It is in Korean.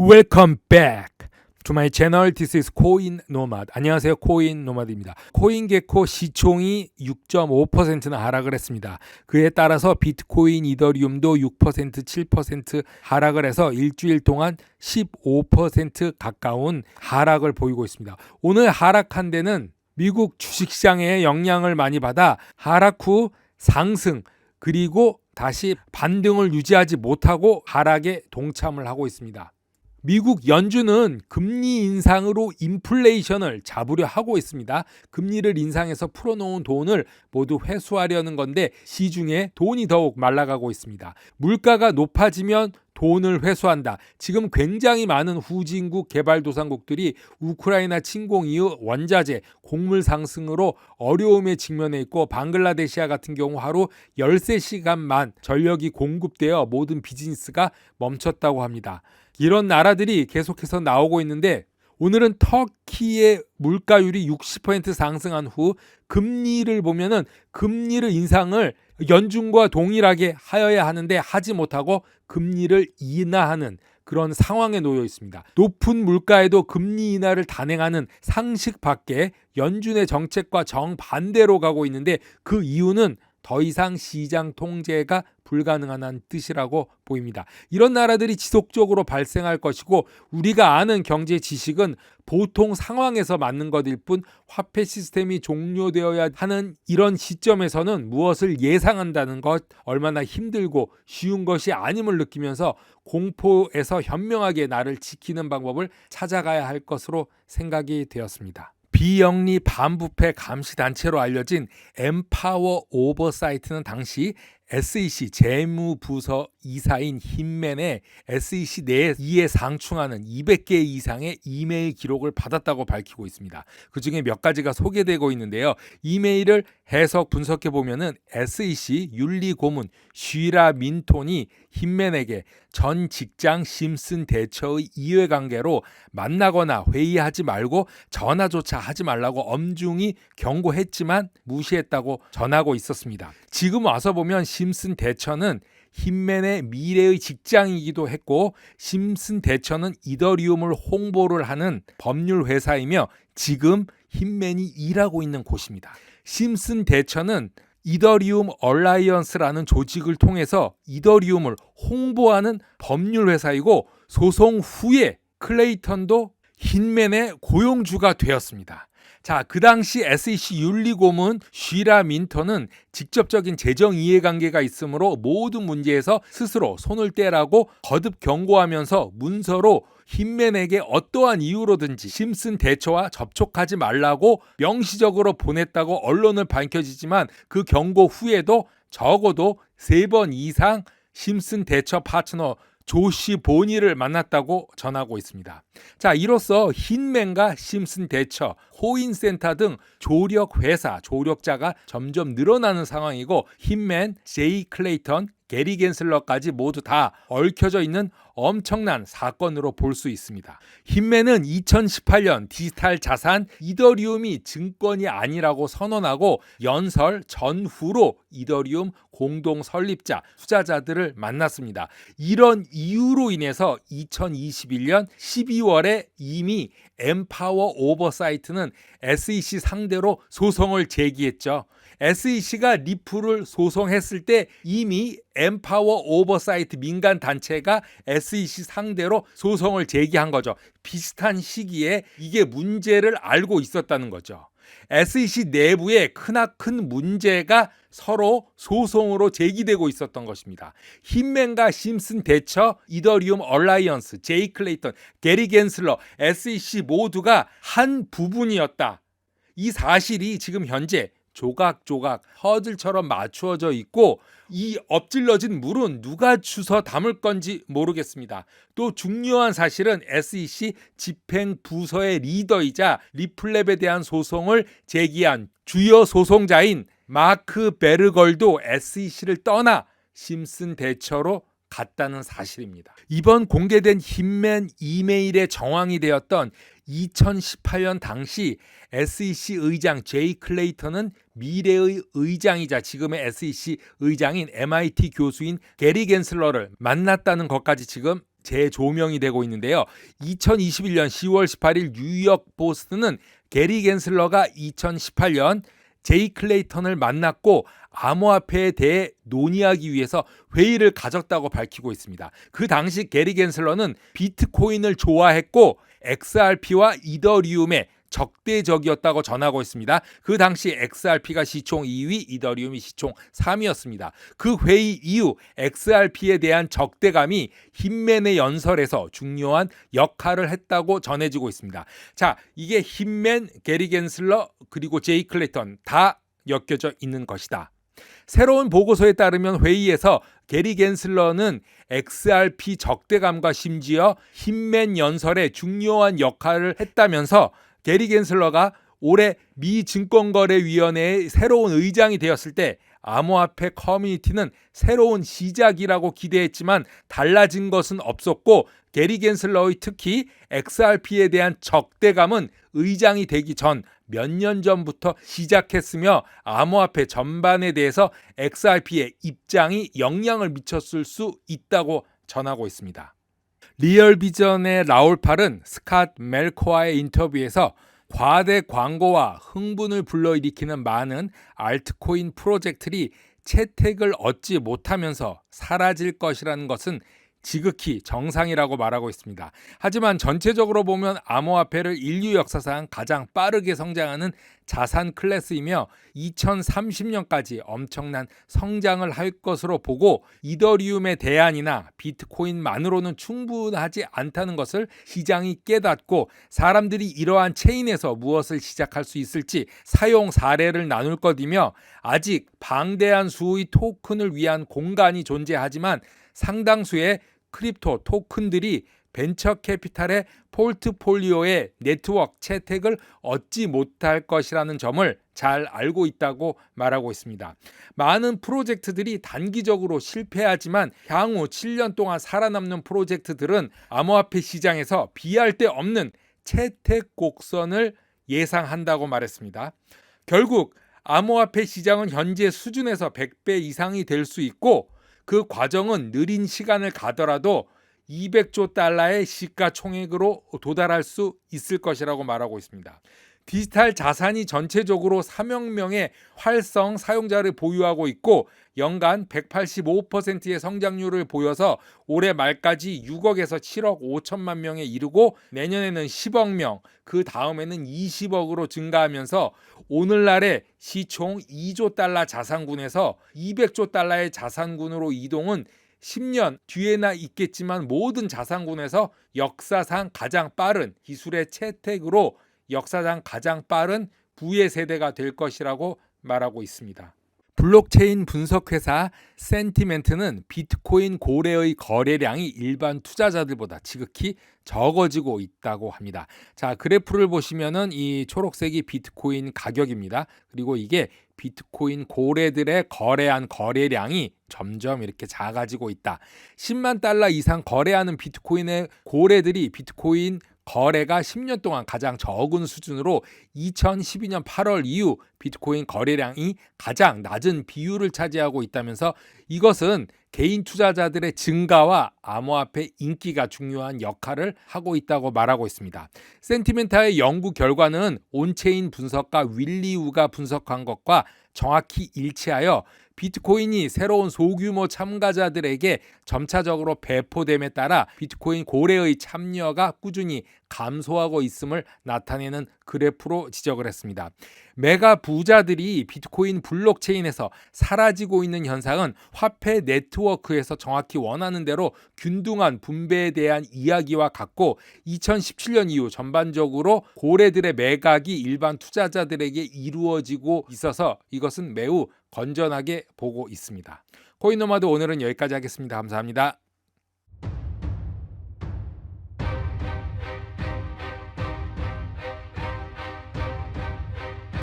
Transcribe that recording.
Welcome back to my channel. This is 코인 노마드. 안녕하세요. 코인 노마드입니다. 코인게코 시총이 6.5%나 하락을 했습니다. 그에 따라서 비트코인, 이더리움도 6%, 7% 하락을 해서 일주일 동안 15% 가까운 하락을 보이고 있습니다. 오늘 하락한 데는 미국 주식시장의 영향을 많이 받아 하락 후 상승 그리고 다시 반등을 유지하지 못하고 하락에 동참을 하고 있습니다. 미국 연준은 금리 인상으로 인플레이션을 잡으려 하고 있습니다. 금리를 인상해서 풀어놓은 돈을 모두 회수하려는 건데 시중에 돈이 더욱 말라가고 있습니다. 물가가 높아지면 돈을 회수한다. 지금 굉장히 많은 후진국 개발도상국들이 우크라이나 침공 이후 원자재, 곡물 상승으로 어려움에 직면해 있고 방글라데시아 같은 경우 하루 13시간만 전력이 공급되어 모든 비즈니스가 멈췄다고 합니다. 이런 나라들이 계속해서 나오고 있는데 오늘은 터키의 물가율이 60% 상승한 후 금리를 보면은 금리를 인상을 연준과 동일하게 하여야 하는데 하지 못하고 금리를 인하하는 그런 상황에 놓여 있습니다. 높은 물가에도 금리 인하를 단행하는 상식 밖에 연준의 정책과 정반대로 가고 있는데 그 이유는 더 이상 시장 통제가 불가능한 뜻이라고 보입니다. 이런 나라들이 지속적으로 발생할 것이고 우리가 아는 경제 지식은 보통 상황에서 맞는 것일 뿐 화폐 시스템이 종료되어야 하는 이런 시점에서는 무엇을 예상한다는 것 얼마나 힘들고 쉬운 것이 아님을 느끼면서 공포에서 현명하게 나를 지키는 방법을 찾아가야 할 것으로 생각이 되었습니다. 비영리 반부패 감시단체로 알려진 엠파워 오버사이트는 당시 SEC 재무부서 이사인 힘맨의 SEC 내에 상충하는 200개 이상의 이메일 기록을 받았다고 밝히고 있습니다. 그중에 몇 가지가 소개되고 있는데요. 이메일을 해석 분석해 보면은 SEC 윤리고문 쉬라 민톤이 힘맨에게 전 직장 심슨 대처의 이해관계로 만나거나 회의하지 말고 전화조차 하지 말라고 엄중히 경고했지만 무시했다고 전하고 있었습니다. 지금 와서 보면 심슨 대처는 힘맨의 미래의 직장이기도 했고 심슨 대처는 이더리움을 홍보를 하는 법률 회사이며 지금 힘맨이 일하고 있는 곳입니다. 심슨 대처는 이더리움 얼라이언스라는 조직을 통해서 이더리움을 홍보하는 법률 회사이고 소송 후에 클레이턴도 힘맨의 고용주가 되었습니다. 자, 그 당시 SEC 윤리고문 쉬라 민턴은 직접적인 재정 이해관계가 있으므로 모든 문제에서 스스로 손을 떼라고 거듭 경고하면서 문서로 힘맨에게 어떠한 이유로든지 심슨 대처와 접촉하지 말라고 명시적으로 보냈다고 언론을 밝혀지지만 그 경고 후에도 적어도 3번 이상 심슨 대처 파트너 조시 보니를 만났다고 전하고 있습니다. 자, 이로써 힘맨과 심슨 대처, 코인센터 등 조력 회사, 조력자가 점점 늘어나는 상황이고 힘맨, 제이 클레이턴, 게리 겐슬러까지 모두 다 얽혀져 있는 엄청난 사건으로 볼 수 있습니다. 힘맨은 2018년 디지털 자산 이더리움이 증권이 아니라고 선언하고 연설 전후로 이더리움 공동 설립자, 투자자들을 만났습니다. 이런 이유로 인해서 2021년 12월에 이미 엠파워 오버사이트는 SEC 상대로 소송을 제기했죠. SEC가 리플을 소송했을 때 이미 엠파워 오버사이트 민간 단체가 SEC 상대로 소송을 제기한 거죠. 비슷한 시기에 이게 문제를 알고 있었다는 거죠. SEC 내부에 크나큰 문제가 서로 소송으로 제기되고 있었던 것입니다. 힘맨과 심슨 대처, 이더리움 얼라이언스, 제이 클레이턴, 게리 겐슬러, SEC 모두가 한 부분이었다. 이 사실이 지금 현재 조각조각 퍼즐처럼 맞추어져 있고 이 엎질러진 물은 누가 주워 담을 건지 모르겠습니다. 또 중요한 사실은 SEC 집행부서의 리더이자 리플랩에 대한 소송을 제기한 주요 소송자인 마크 베르걸도 SEC를 떠나 심슨 대처로 갔다는 사실입니다. 이번 공개된 힘맨 이메일의 정황이 되었던 2018년 당시 SEC 의장 제이 클레이턴은 미래의 의장이자 지금의 SEC 의장인 MIT 교수인 게리 겐슬러를 만났다는 것까지 지금 재조명이 되고 있는데요. 2021년 10월 18일 뉴욕 포스트는 게리 겐슬러가 2018년 제이 클레이턴을 만났고 암호화폐에 대해 논의하기 위해서 회의를 가졌다고 밝히고 있습니다. 그 당시 게리 겐슬러는 비트코인을 좋아했고 XRP와 이더리움의 적대적이었다고 전하고 있습니다. 그 당시 XRP가 시총 2위, 이더리움이 시총 3위였습니다. 그 회의 이후 XRP에 대한 적대감이 힌맨의 연설에서 중요한 역할을 했다고 전해지고 있습니다. 자, 이게 힌맨, 게리 겐슬러 그리고 제이 클레이턴 다 엮여져 있는 것이다. 새로운 보고서에 따르면 회의에서 게리 겐슬러는 XRP 적대감과 심지어 힌맨 연설에 중요한 역할을 했다면서 게리 겐슬러가 올해 미 증권거래위원회의 새로운 의장이 되었을 때 암호화폐 커뮤니티는 새로운 시작이라고 기대했지만 달라진 것은 없었고 게리 겐슬러의 특히 XRP에 대한 적대감은 의장이 되기 전 몇 년 전부터 시작했으며 암호화폐 전반에 대해서 XRP의 입장이 영향을 미쳤을 수 있다고 전하고 있습니다. 리얼비전의 라울 팔은 스캇 멜코와의 인터뷰에서 과대 광고와 흥분을 불러일으키는 많은 알트코인 프로젝트들이 채택을 얻지 못하면서 사라질 것이라는 것은 지극히 정상이라고 말하고 있습니다. 하지만 전체적으로 보면 암호화폐를 인류 역사상 가장 빠르게 성장하는 자산 클래스이며 2030년까지 엄청난 성장을 할 것으로 보고 이더리움의 대안이나 비트코인만으로는 충분하지 않다는 것을 시장이 깨닫고 사람들이 이러한 체인에서 무엇을 시작할 수 있을지 사용 사례를 나눌 것이며 아직 방대한 수의 토큰을 위한 공간이 존재하지만 상당수의 크립토 토큰들이 벤처 캐피탈의 포트폴리오의 네트워크 채택을 얻지 못할 것이라는 점을 잘 알고 있다고 말하고 있습니다. 많은 프로젝트들이 단기적으로 실패하지만 향후 7년 동안 살아남는 프로젝트들은 암호화폐 시장에서 비할 데 없는 채택 곡선을 예상한다고 말했습니다. 결국 암호화폐 시장은 현재 수준에서 100배 이상이 될 수 있고 그 과정은 느린 시간을 가더라도 200조 달러의 시가총액으로 도달할 수 있을 것이라고 말하고 있습니다. 디지털 자산이 전체적으로 3억 명의 활성 사용자를 보유하고 있고 연간 185%의 성장률을 보여서 올해 말까지 6억에서 7억 5천만 명에 이르고 내년에는 10억 명, 그 다음에는 20억으로 증가하면서 오늘날의 시총 2조 달러 자산군에서 200조 달러의 자산군으로 이동은 10년 뒤에나 있겠지만 모든 자산군에서 역사상 가장 빠른 기술의 채택으로 역사상 가장 빠른 부의 세대가 될 것이라고 말하고 있습니다. 블록체인 분석회사 센티멘트는 비트코인 고래의 거래량이 일반 투자자들보다 지극히 적어지고 있다고 합니다. 자, 그래프를 보시면은 이 초록색이 비트코인 가격입니다. 그리고 이게 비트코인 고래들의 거래한 거래량이 점점 이렇게 작아지고 있다. 10만 달러 이상 거래하는 비트코인의 고래들이 비트코인 거래가 10년 동안 가장 적은 수준으로 2012년 8월 이후 비트코인 거래량이 가장 낮은 비율을 차지하고 있다면서 이것은 개인 투자자들의 증가와 암호화폐 인기가 중요한 역할을 하고 있다고 말하고 있습니다. 센티멘타의 연구 결과는 온체인 분석가 윌리 우가 분석한 것과 정확히 일치하여 비트코인이 새로운 소규모 참가자들에게 점차적으로 배포됨에 따라 비트코인 고래의 참여가 꾸준히 감소하고 있음을 나타내는 그래프로 지적을 했습니다. 메가 부자들이 비트코인 블록체인에서 사라지고 있는 현상은 화폐 네트워크에서 정확히 원하는 대로 균등한 분배에 대한 이야기와 같고 2017년 이후 전반적으로 고래들의 매각이 일반 투자자들에게 이루어지고 있어서 이것은 매우 건전하게 보고 있습니다. 코인노마드 오늘은 여기까지 하겠습니다. 감사합니다.